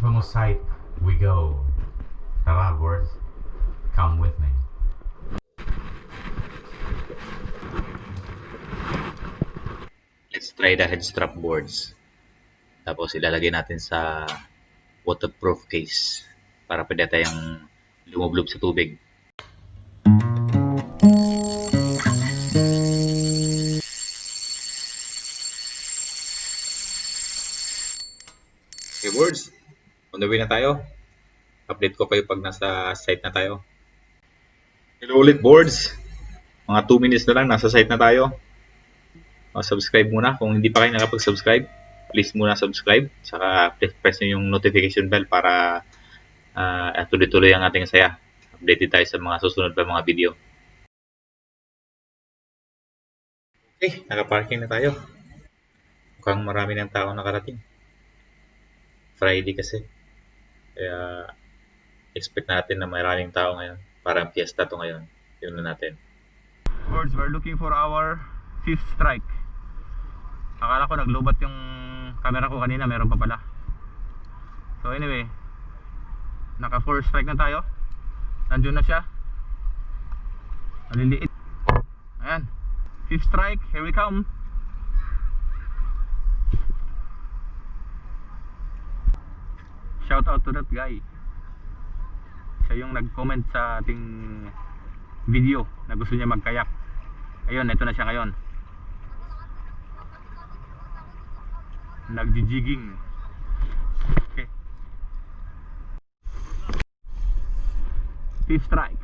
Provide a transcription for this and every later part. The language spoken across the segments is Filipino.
infamous site we go. Tara, Abordz, come with me. Let's try the head strap boards. Tapos ilalagay natin sa waterproof case para pwede tayong lumublob sa tubig. Okay, boards, on the way na tayo. Update ko kayo pag nasa site na tayo. Hello ulit, boards. Mga 2 minutes na lang, nasa site na tayo. Subscribe muna. Kung hindi pa kayo nakapag-subscribe, please muna subscribe. Saka press nyo yung notification bell para tuloy-tuloy ang ating saya. Updated tayo sa mga susunod pa mga video. Okay, nakaparking na tayo. Mukhang marami ng tao nakarating. Friday kasi. Kaya expect natin na maraming tao ngayon. Parang fiesta to ngayon. Yun na natin. Abordz, we're looking for our 5th strike. Akala ko naglubat yung camera ko kanina, meron pa pala. So anyway, naka 4 strike na tayo. Nandiyon na siya. Maliliit. Ayan, 5th strike, here we come. Shout out to that guy. Siya yung nag-comment sa ating video na gusto niya magkayak. Ayun, ito na siya ngayon. Nagji-jigging. Okay. 5th strike.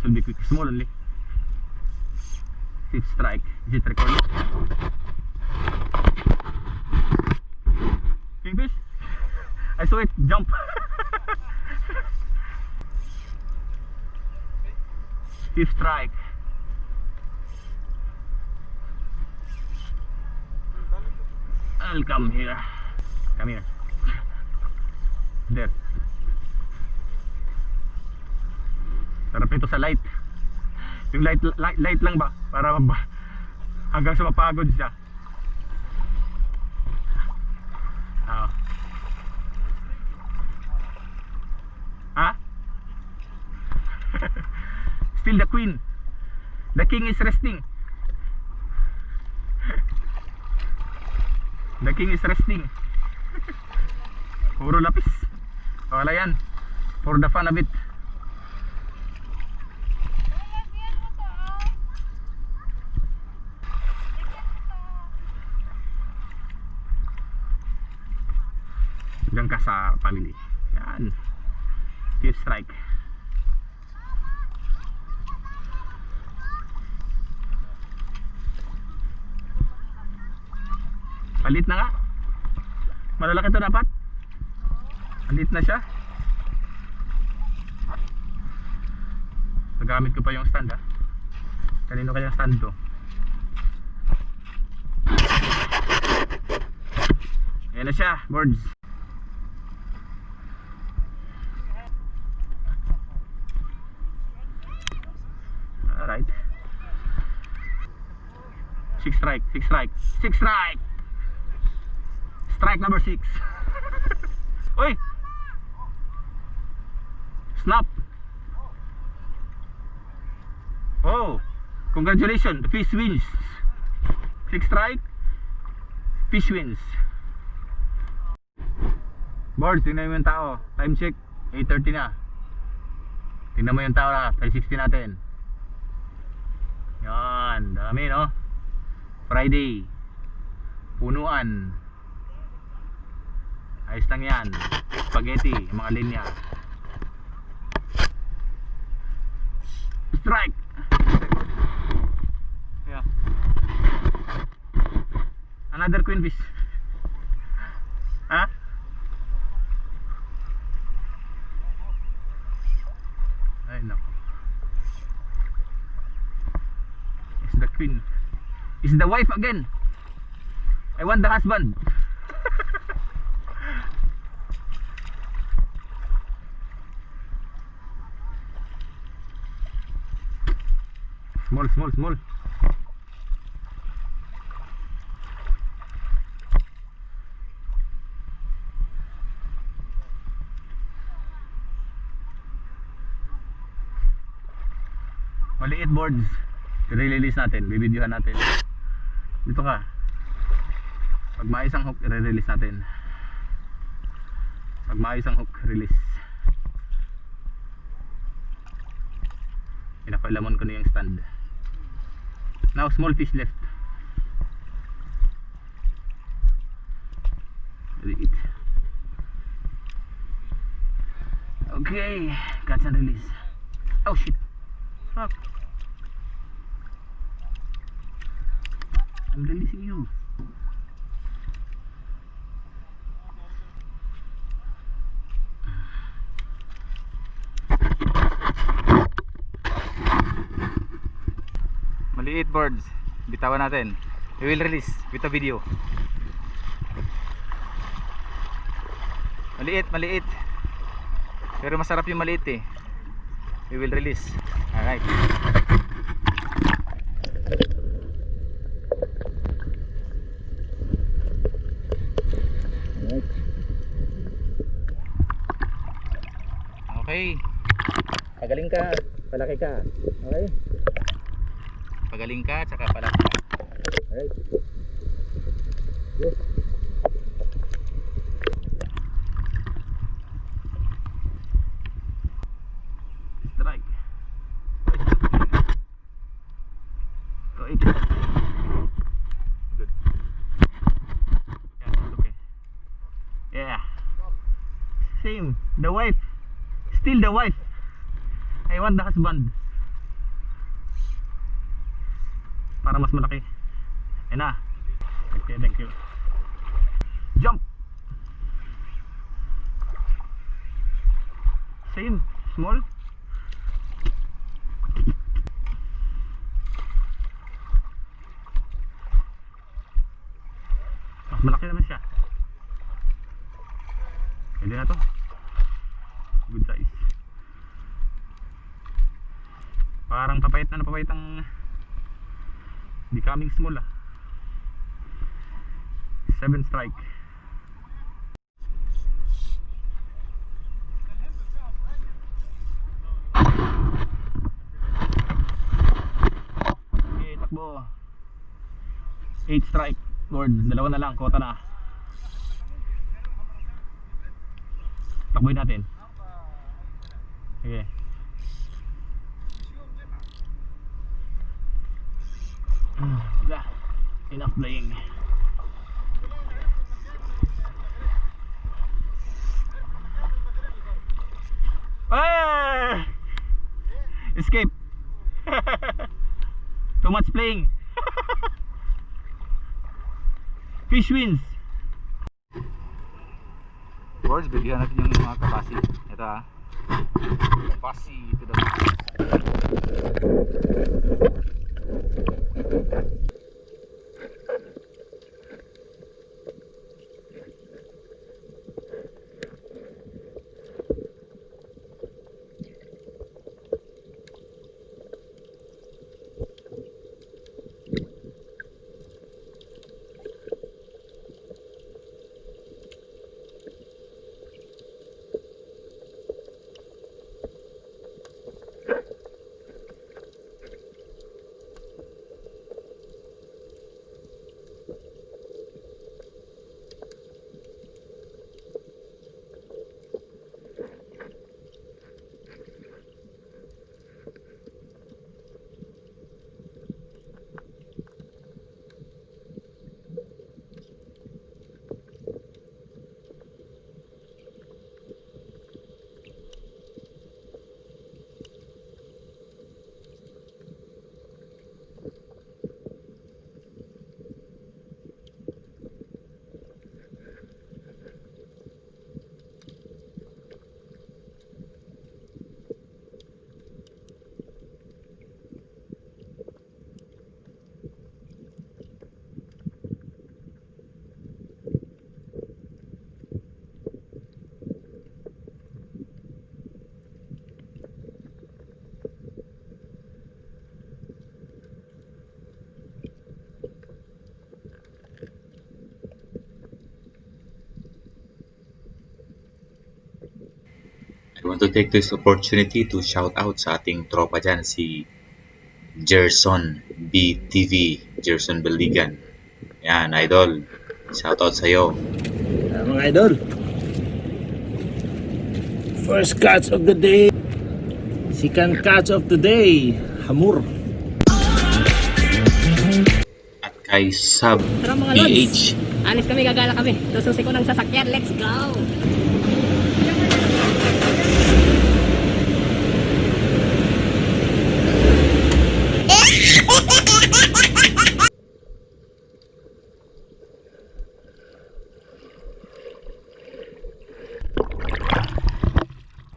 Should be quick, small only. 5th strike. Is it recording? Kingfish? I saw it jump. Fifth strike. I'll come here. Come here. There. Sarap ito sa light. Yung light lang ba? Para hanggang sa mapagod siya. Still the queen. The king is resting. The king is resting. Puro lapis. Wala yan. For the fun of it. Diyan ka sa family. Yan. 5th strike. Palit na nga. Malalaki to dapat. Palit na siya. Nagamit ko pa yung stand ha. Kanino kaya stand to? Ayan na siya, Abordz. Alright. 6th strike, 6th strike, 6th strike. Strike number 6. Uy! Snap! Oh! Congratulations! The fish wins! 6th strike, fish wins. Abordz, tingnan mo yung tao. Time check, 8:30 na. Tingnan mo yung tao na, 360 natin. Yan, dami no? Friday. Punuan. Ayos lang yan. Spaghetti, yung mga linya. Strike! Yeah. Another queen fish. Ha? Ay nako. It's the queen. It's the wife again. I want the husband. Small, small, small. Maliit boards. I-release natin, bibidyohan natin. Dito ka. Pag maayos ang hook, i-release natin. Pag maayos ang hook, release. Pinapailamon ko na yung stand. Now small fish left. Maliit. Okay, catch and release. Oh shit. Fuck. I'm releasing you. Maliit birds. Bitawan natin. We will release with a video. Maliit, maliit. Pero masarap yung maliit eh. We will release. Alright. Okay. Pagaling ka, palaki ka. Okay. Pagaling ka, tsaka palaki ka. Alright. Go. Strike. Oh, it is. Good. Yeah, it's okay. Yeah. Same. The wife. Still the wife. I want the husband. Para mas malaki. Ayun na. Okay, thank you. Jump. Same. Small. Mas malaki naman siya. Pwede na to. Good size. Parang papayat na napapayat ang becoming small ah. 7 strike. Okay, takbo. 8 strike. Board, dalawa na lang, kota na. Takboy natin. Okay. Enough playing. Ah! Escape. Too much playing. Fish wins. Boards, bigyan natin yung mga kabasi. Ito ah. Kabasi to the max. want to take this opportunity to shout out sa ating tropa dyan, si Gerson BTV, Gerson Beligan. Yan, idol. Shout out sa'yo. Mga idol, first catch of the day, second catch of the day, hamur. At kay Sub Tara mga PH. lods, alis kami, gagala kami. Sususi ko ng sasakyan, let's go!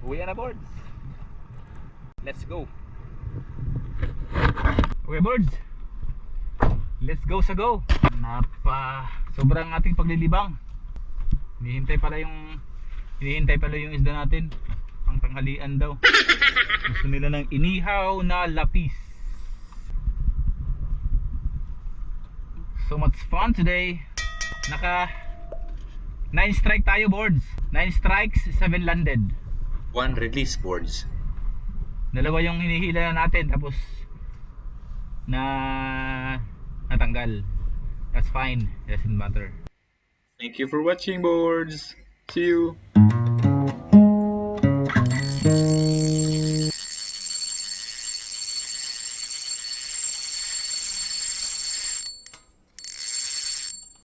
Uwi na, Abordz. Let's go. Okay, Abordz. Let's go sa go. Sobrang ating paglilibang. Hinihintay pala yung isda natin. Pang tanghalian daw. Gusto nila ng inihaw na lapis. So much fun today. Naka 9 strike tayo, Abordz. 9 strikes, 7 landed. 1 release boards. Dalawa yung hinihila natin, tapos natanggal. That's fine, it doesn't matter. Thank you for watching, boards. See you.